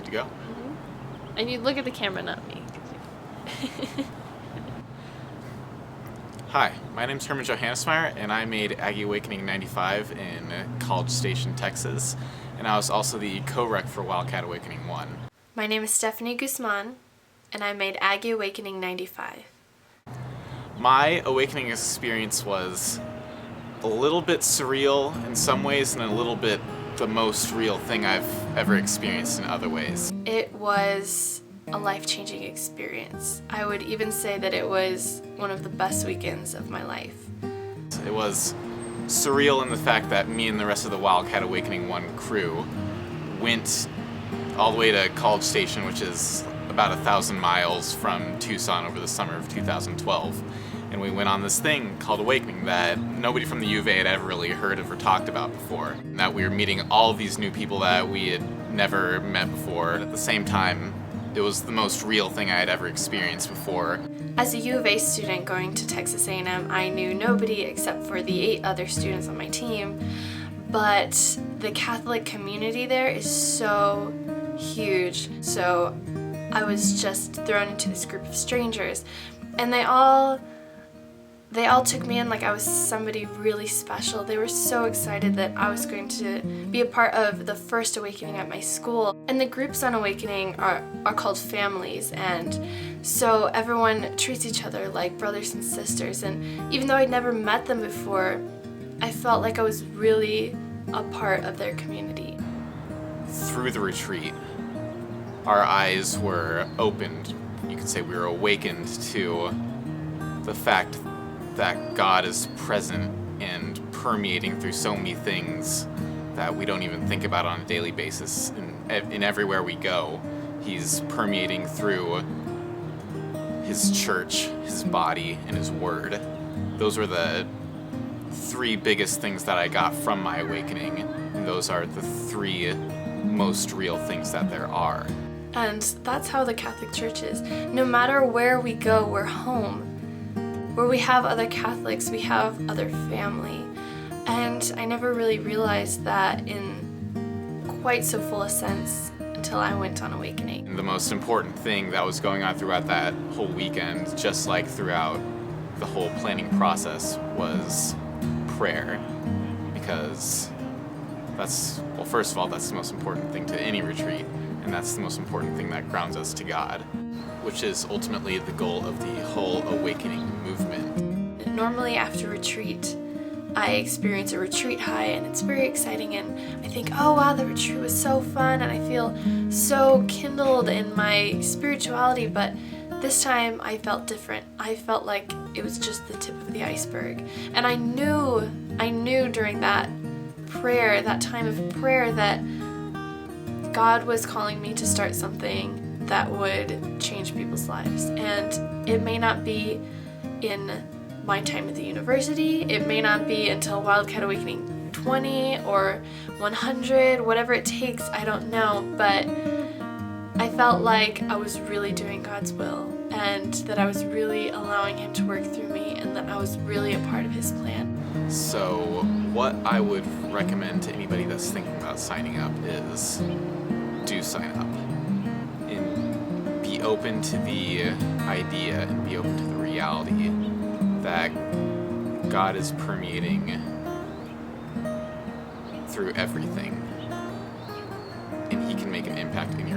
Good to go. Mm-hmm. And you look at the camera, not me. Hi, my name's Herman Johannesmeyer, and I made Aggie Awakening 95 in College Station, Texas, and I was also the co-rec for Wildcat Awakening 1. My name is Stephanie Guzman, and I made Aggie Awakening 95. My awakening experience was a little bit surreal in some ways and a little bit the most real thing I've ever experienced in other ways. It was a life-changing experience. I would even say that it was one of the best weekends of my life. It was surreal in the fact that me and the rest of the Wildcat Awakening 1 crew went all the way to College Station, which is about 1,000 miles from Tucson over the summer of 2012. And we went on this thing called Awakening that nobody from the U of A had ever really heard of or talked about before. And that we were meeting all of these new people that we had never met before. At the same time, it was the most real thing I had ever experienced before. As a U of A student going to Texas A&M, I knew nobody except for the 8 other students on my team. But the Catholic community there is so huge. So I was just thrown into this group of strangers, and they all took me in like I was somebody really special. They were so excited that I was going to be a part of the first awakening at my school. And the groups on Awakening are called families, and so everyone treats each other like brothers and sisters. And even though I'd never met them before, I felt like I was really a part of their community. Through the retreat, our eyes were opened. You could say we were awakened to the fact that God is present and permeating through so many things that we don't even think about on a daily basis. In everywhere we go, He's permeating through His church, His body, and His word. Those were the 3 biggest things that I got from my awakening, and those are the 3 most real things that there are. And that's how the Catholic Church is. No matter where we go, we're home. Where we have other Catholics, we have other family. And I never really realized that in quite so full a sense until I went on Awakening. And the most important thing that was going on throughout that whole weekend, just like throughout the whole planning process, was prayer. Because first of all, that's the most important thing to any retreat, and that's the most important thing that grounds us to God, which is ultimately the goal of the whole awakening movement. Normally after retreat, I experience a retreat high, and it's very exciting, and I think, oh wow, the retreat was so fun, and I feel so kindled in my spirituality. But this time I felt different. I felt like it was just the tip of the iceberg. And I knew during that prayer, that time of prayer, that God was calling me to start something that would change people's lives. And it may not be in my time at the university, it may not be until Wildcat Awakening 20 or 100, whatever it takes, I don't know, but I felt like I was really doing God's will, and that I was really allowing Him to work through me, and that I was really a part of His plan. So what I would recommend to anybody that's thinking about signing up is do sign up. And be open to the idea and be open to the reality that God is permeating through everything, and He can make an impact in your